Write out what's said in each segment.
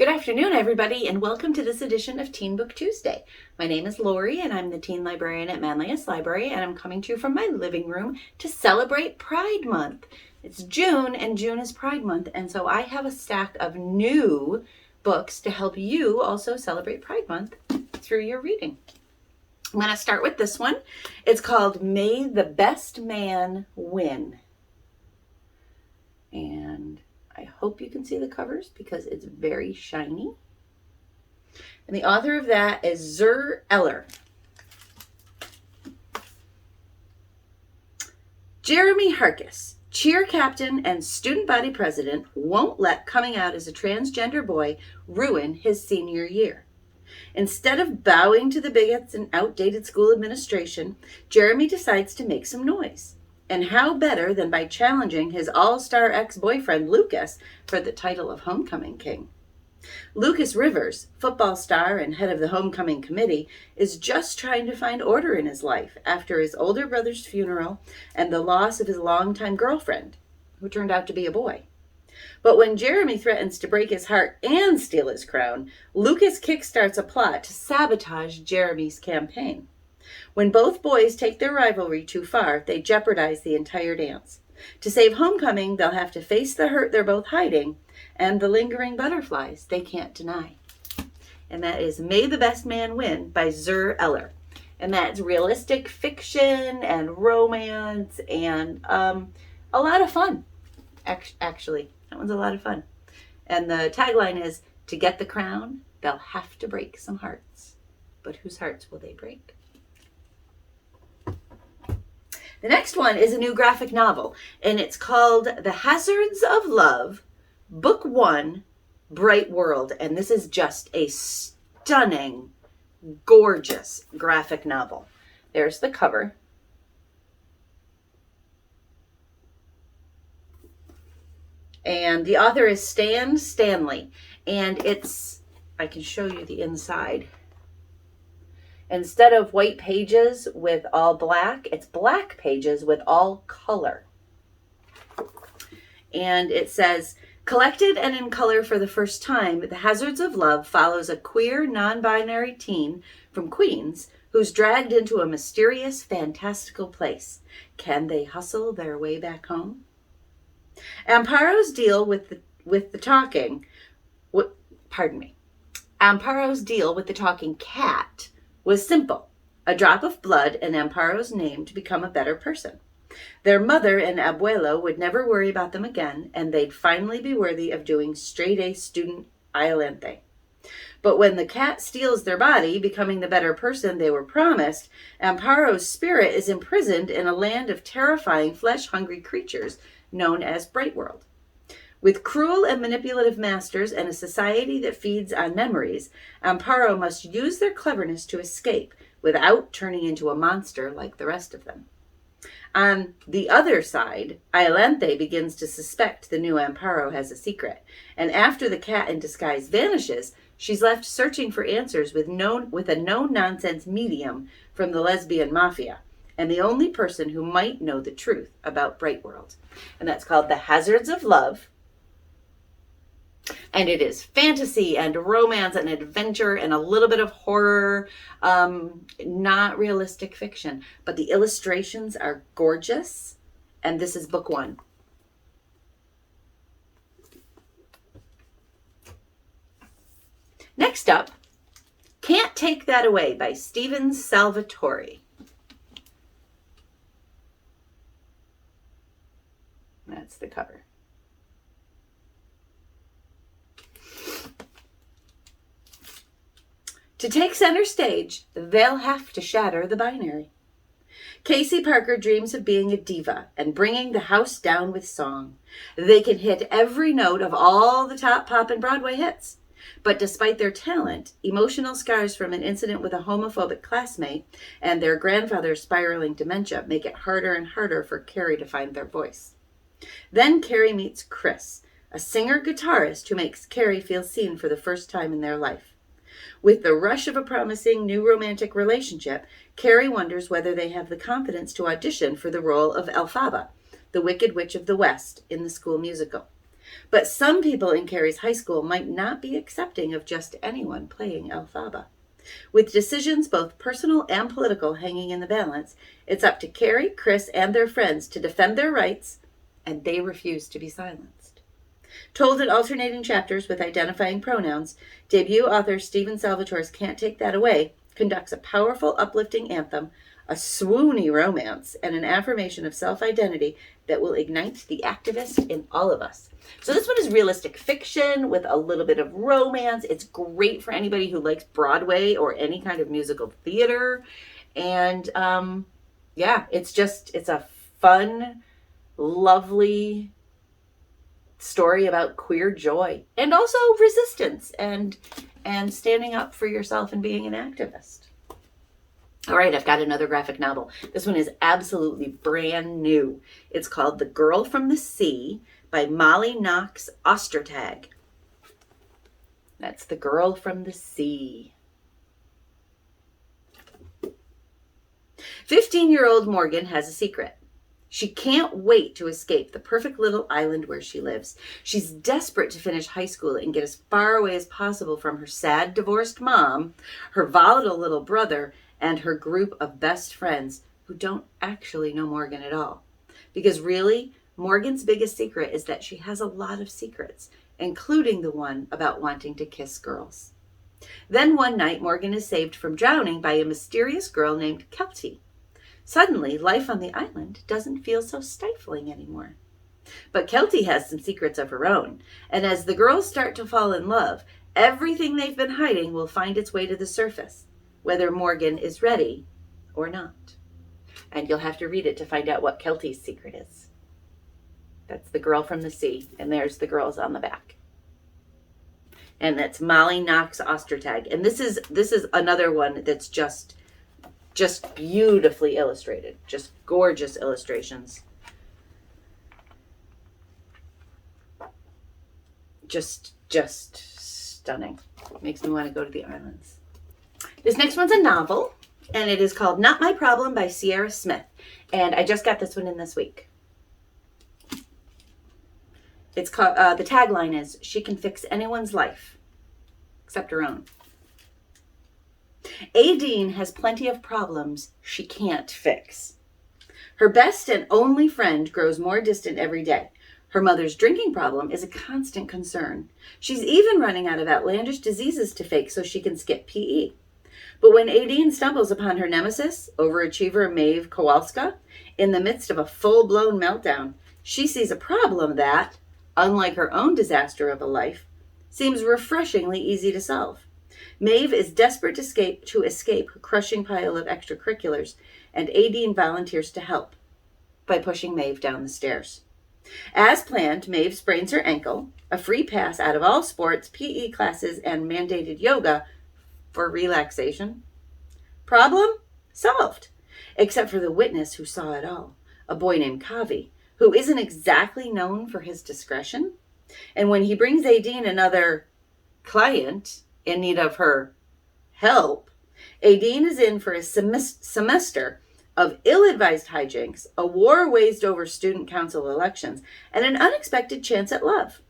Good afternoon, everybody, and welcome to this edition of Teen Book Tuesday. My name is Lorie, and I'm the teen librarian at Manlius Library, and I'm coming to you from my living room to celebrate Pride Month. It's June, and June is Pride Month, and so I have a stack of new books to help you also celebrate Pride Month through your reading. I'm going to start with this one. It's called May the Best Man Win. And I hope you can see the covers because it's very shiny. And the author of that is Zur Eller. Jeremy Harkis, cheer captain and student body president, won't let coming out as a transgender boy ruin his senior year. Instead of bowing to the bigots and outdated school administration, Jeremy decides to make some noise. And how better than by challenging his all-star ex-boyfriend Lucas for the title of Homecoming King. Lucas Rivers, football star and head of the Homecoming Committee, is just trying to find order in his life after his older brother's funeral and the loss of his longtime girlfriend, who turned out to be a boy. But when Jeremy threatens to break his heart and steal his crown, Lucas kickstarts a plot to sabotage Jeremy's campaign. When both boys take their rivalry too far, they jeopardize the entire dance. To save homecoming, they'll have to face the hurt they're both hiding and the lingering butterflies they can't deny. And that is May the Best Man Win by Zur Eller. And that's realistic fiction and romance and a lot of fun. Actually, that one's a lot of fun. And the tagline is, to get the crown, they'll have to break some hearts. But whose hearts will they break? The next one is a new graphic novel, and it's called The Hazards of Love, Book 1, Bright World. And this is just a stunning, gorgeous graphic novel. There's the cover. And the author is Stan Stanley, and I can show you the inside. Instead of white pages with all black, it's black pages with all color. And it says, collected and in color for the first time, The Hazards of Love follows a queer, non-binary teen from Queens who's dragged into a mysterious, fantastical place. Can they hustle their way back home? Amparo's deal with the talking cat was simple. A drop of blood in Amparo's name to become a better person. Their mother and abuelo would never worry about them again, and they'd finally be worthy of doing straight-A student adelante. But when the cat steals their body, becoming the better person they were promised, Amparo's spirit is imprisoned in a land of terrifying flesh-hungry creatures known as Bright World. With cruel and manipulative masters and a society that feeds on memories, Amparo must use their cleverness to escape without turning into a monster like the rest of them. On the other side, Adelante begins to suspect the new Amparo has a secret, and after the cat in disguise vanishes, she's left searching for answers with a no-nonsense medium from the lesbian mafia, and the only person who might know the truth about Bright World. And that's called The Hazards of Love. And it is fantasy and romance and adventure and a little bit of horror, not realistic fiction. But the illustrations are gorgeous. And this is book 1. Next up, Can't Take That Away by Stephen Salvatore. That's the cover. To take center stage, they'll have to shatter the binary. Casey Parker dreams of being a diva and bringing the house down with song. They can hit every note of all the top pop and Broadway hits. But despite their talent, emotional scars from an incident with a homophobic classmate and their grandfather's spiraling dementia make it harder and harder for Carrie to find their voice. Then Carrie meets Chris, a singer-guitarist who makes Carrie feel seen for the first time in their life. With the rush of a promising new romantic relationship, Carrie wonders whether they have the confidence to audition for the role of Elphaba, the Wicked Witch of the West, in the school musical. But some people in Carrie's high school might not be accepting of just anyone playing Elphaba. With decisions both personal and political hanging in the balance, it's up to Carrie, Chris, and their friends to defend their rights, and they refuse to be silenced. Told in alternating chapters with identifying pronouns, debut author Stephen Salvatore's Can't Take That Away conducts a powerful, uplifting anthem, a swoony romance, and an affirmation of self-identity that will ignite the activist in all of us. So this one is realistic fiction with a little bit of romance. It's great for anybody who likes Broadway or any kind of musical theater. And it's a fun, lovely story about queer joy and also resistance and standing up for yourself and being an activist. All right, I've got another graphic novel. This one is absolutely brand new. It's called The Girl from the Sea by Molly Knox Ostertag. That's The Girl from the Sea. 15-year-old Morgan has a secret. She can't wait to escape the perfect little island where she lives. She's desperate to finish high school and get as far away as possible from her sad divorced mom, her volatile little brother, and her group of best friends who don't actually know Morgan at all. Because really, Morgan's biggest secret is that she has a lot of secrets, including the one about wanting to kiss girls. Then one night, Morgan is saved from drowning by a mysterious girl named Kelty. Suddenly, life on the island doesn't feel so stifling anymore. But Kelty has some secrets of her own, and as the girls start to fall in love, everything they've been hiding will find its way to the surface, whether Morgan is ready or not. And you'll have to read it to find out what Kelty's secret is. That's The Girl from the Sea, and there's the girls on the back. And that's Molly Knox Ostertag. And this is another one that's just beautifully illustrated. Just gorgeous illustrations. Just stunning. Makes me want to go to the islands. This next one's a novel, and it is called Not My Problem by Sierra Smith. And I just got this one in this week. It's called, the tagline is, "She can fix anyone's life, except her own." Aideen has plenty of problems she can't fix. Her best and only friend grows more distant every day. Her mother's drinking problem is a constant concern. She's even running out of outlandish diseases to fake so she can skip PE. But when Aideen stumbles upon her nemesis, overachiever Maeve Kowalska, in the midst of a full-blown meltdown, she sees a problem that, unlike her own disaster of a life, seems refreshingly easy to solve. Maeve is desperate to escape her crushing pile of extracurriculars, and Aideen volunteers to help by pushing Maeve down the stairs. As planned, Maeve sprains her ankle, a free pass out of all sports, PE classes, and mandated yoga for relaxation. Problem solved, except for the witness who saw it all, a boy named Kavi, who isn't exactly known for his discretion. And when he brings Aideen another client in need of her help, Aideen is in for a semester of ill-advised hijinks, a war waged over student council elections, and an unexpected chance at love.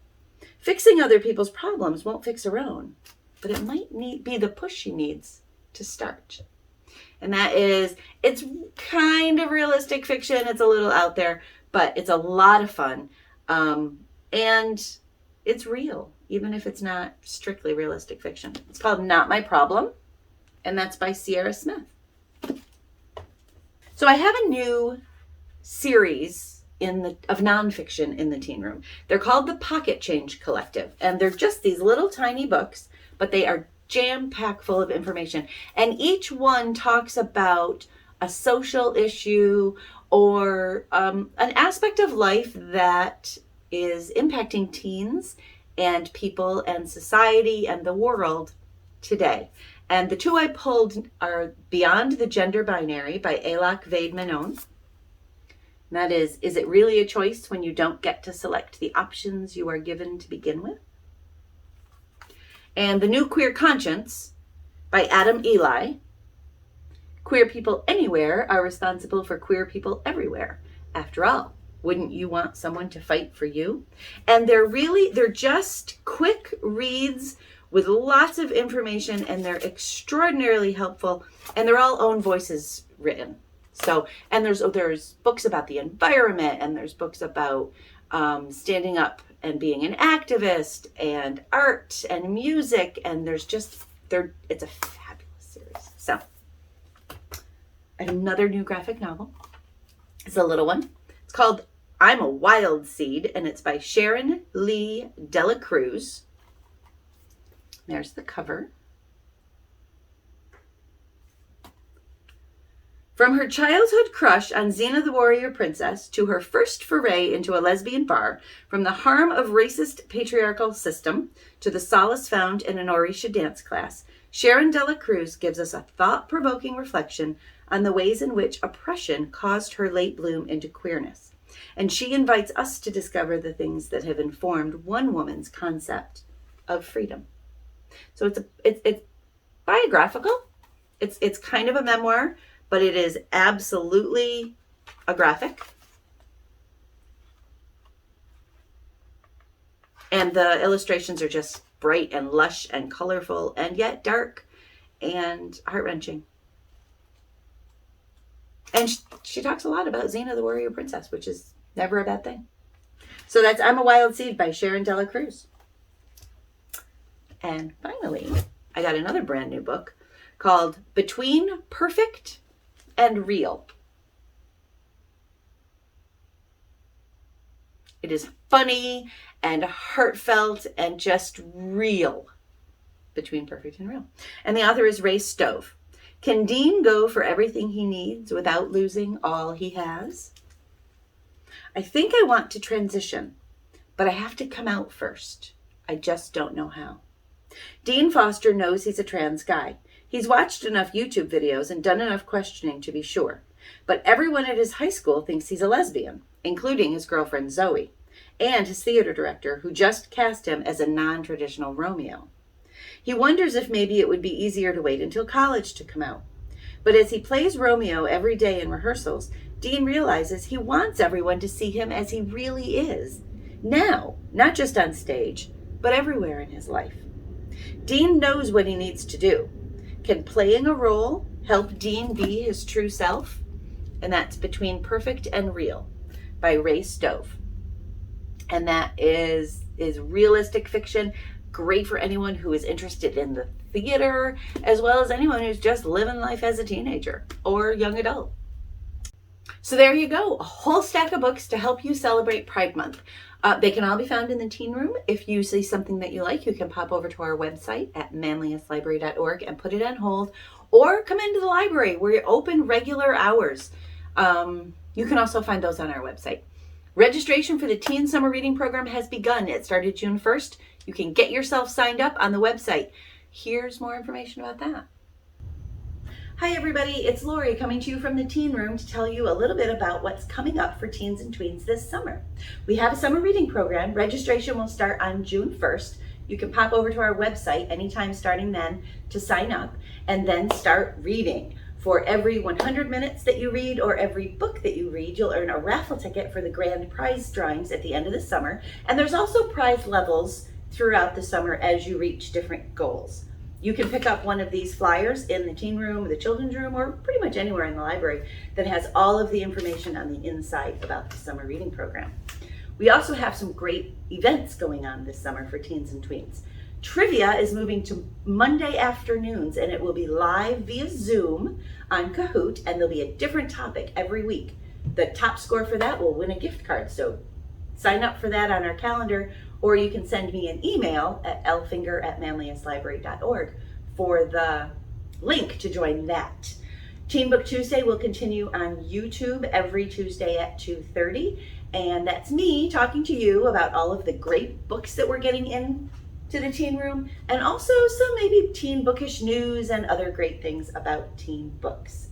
Fixing other people's problems won't fix her own, but it might be the push she needs to start. And it's kind of realistic fiction. It's a little out there, but it's a lot of fun. And it's real, even if it's not strictly realistic fiction. It's called Not My Problem, and that's by Sierra Smith. So I have a new series of nonfiction in the teen room. They're called the Pocket Change Collective, and they're just these little tiny books, but they are jam-packed full of information. And each one talks about a social issue or an aspect of life that is impacting teens and people and society and the world today. And the two I pulled are Beyond the Gender Binary by Alok Vaid-Menon. That is it really a choice when you don't get to select the options you are given to begin with? And The New Queer Conscience by Adam Ely. Queer people anywhere are responsible for queer people everywhere, after all. Wouldn't you want someone to fight for you? And they're just quick reads with lots of information, and they're extraordinarily helpful, and they're all own voices written. So, and there's books about the environment, and there's books about standing up and being an activist, and art and music, and it's a fabulous series. So, I have another new graphic novel. It's a little one. It's called I'm a Wild Seed, and it's by Sharon Lee Dela Cruz. There's the cover. From her childhood crush on Xena the Warrior Princess to her first foray into a lesbian bar, from the harm of racist patriarchal system to the solace found in an Orisha dance class, Sharon Dela Cruz gives us a thought-provoking reflection on the ways in which oppression caused her late bloom into queerness. And she invites us to discover the things that have informed one woman's concept of freedom. So it's biographical. It's kind of a memoir, but it is absolutely a graphic. And the illustrations are just bright and lush and colorful and yet dark and heart-wrenching. And she talks a lot about Xena the Warrior Princess, which is never a bad thing. So that's I'm a Wild Seed by Sharon Dela Cruz. And finally, I got another brand new book called Between Perfect and Real. It is funny and heartfelt and just real. Between Perfect and Real. And the author is Ray Stove. Can Dean go for everything he needs without losing all he has? I think I want to transition, but I have to come out first. I just don't know how. Dean Foster knows he's a trans guy. He's watched enough YouTube videos and done enough questioning to be sure. But everyone at his high school thinks he's a lesbian, including his girlfriend Zoe, and his theater director, who just cast him as a non-traditional Romeo. He wonders if maybe it would be easier to wait until college to come out. But as he plays Romeo every day in rehearsals, Dean realizes he wants everyone to see him as he really is. Now, not just on stage, but everywhere in his life. Dean knows what he needs to do. Can playing a role help Dean be his true self? And that's Between Perfect and Real by Ray Stove. And that is realistic fiction, great for anyone who is interested in the theater, as well as anyone who's just living life as a teenager or young adult. So there you go, a whole stack of books to help you celebrate Pride Month. They can all be found in the teen room. If you see something that you like, you can pop over to our website at manliuslibrary.org and put it on hold, or come into the library. We're open regular hours. You can also find those on our website. Registration for the Teen Summer Reading Program has begun. It started June 1st. You can get yourself signed up on the website. Here's more information about that. Hi everybody, it's Lorie coming to you from the Teen Room to tell you a little bit about what's coming up for teens and tweens this summer. We have a summer reading program. Registration will start on June 1st. You can pop over to our website anytime starting then to sign up and then start reading. For every 100 minutes that you read or every book that you read, you'll earn a raffle ticket for the grand prize drawings at the end of the summer. And there's also prize levels throughout the summer as you reach different goals. You can pick up one of these flyers in the teen room, the children's room, or pretty much anywhere in the library that has all of the information on the inside about the summer reading program. We also have some great events going on this summer for teens and tweens. Trivia is moving to Monday afternoons, and it will be live via Zoom on Kahoot, and there'll be a different topic every week. The top score for that will win a gift card, so sign up for that on our calendar, or you can send me an email at lfinger@manliuslibrary.org for the link to join that. Teen Book Tuesday will continue on YouTube every Tuesday at 2:30, and that's me talking to you about all of the great books that we're getting in to the teen room, and also some maybe teen bookish news and other great things about teen books.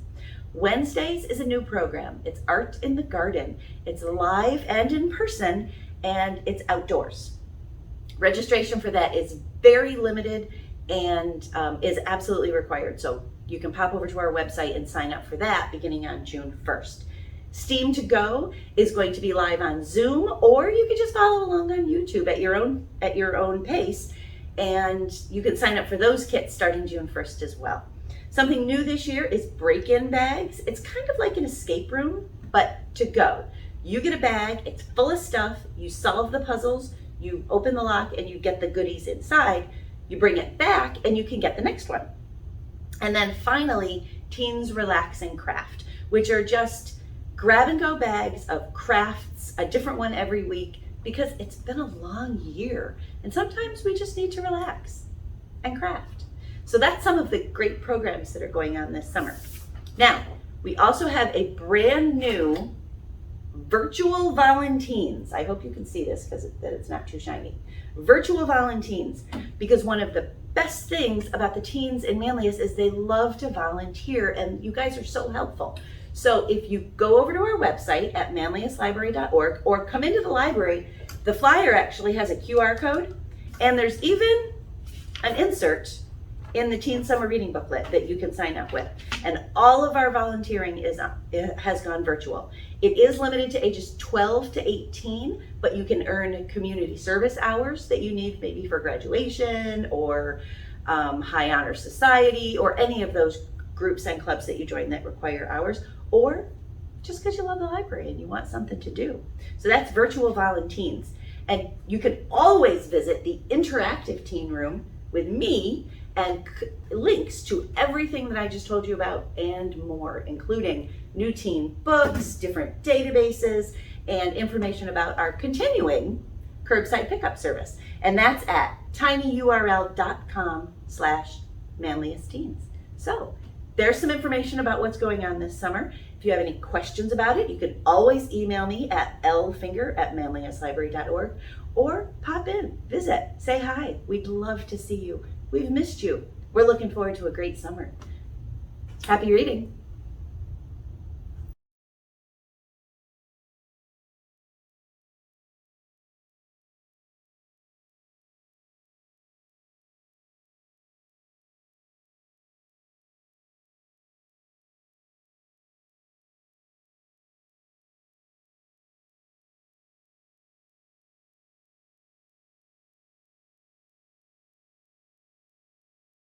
Wednesdays is a new program. It's Art in the Garden. It's live and in person, and it's outdoors. Registration for that is very limited and is absolutely required. So you can pop over to our website and sign up for that beginning on June 1st. Steam to Go is going to be live on Zoom, or you can just follow along on YouTube at your own pace, and you can sign up for those kits starting June 1st as well. Something new this year is break-in bags. It's kind of like an escape room, but to go. You get a bag, it's full of stuff, you solve the puzzles, you open the lock and you get the goodies inside, you bring it back and you can get the next one. And then finally, Teens Relax and Craft, which are just grab and go bags of crafts, a different one every week, because it's been a long year and sometimes we just need to relax and craft. So that's some of the great programs that are going on this summer. Now, we also have a brand new virtual Valentines. I hope you can see this because it's not too shiny. Virtual Valentines, because one of the best things about the teens in Manlius is they love to volunteer, and you guys are so helpful. So if you go over to our website at manliuslibrary.org or come into the library, the flyer actually has a QR code, and there's even an insert in the Teen Summer Reading Booklet that you can sign up with. And all of our volunteering has gone virtual. It is limited to ages 12 to 18, but you can earn community service hours that you need maybe for graduation or High Honor Society or any of those groups and clubs that you join that require hours, or just because you love the library and you want something to do. So that's Virtual Valentines. And you can always visit the interactive teen room with me and links to everything that I just told you about and more, including new teen books, different databases, and information about our continuing curbside pickup service. And that's at tinyurl.com/manliusteens. So there's some information about what's going on this summer. If you have any questions about it, you can always email me at lfinger@manliuslibrary.org or pop in, visit, say hi. We'd love to see you. We've missed you. We're looking forward to a great summer. Happy reading.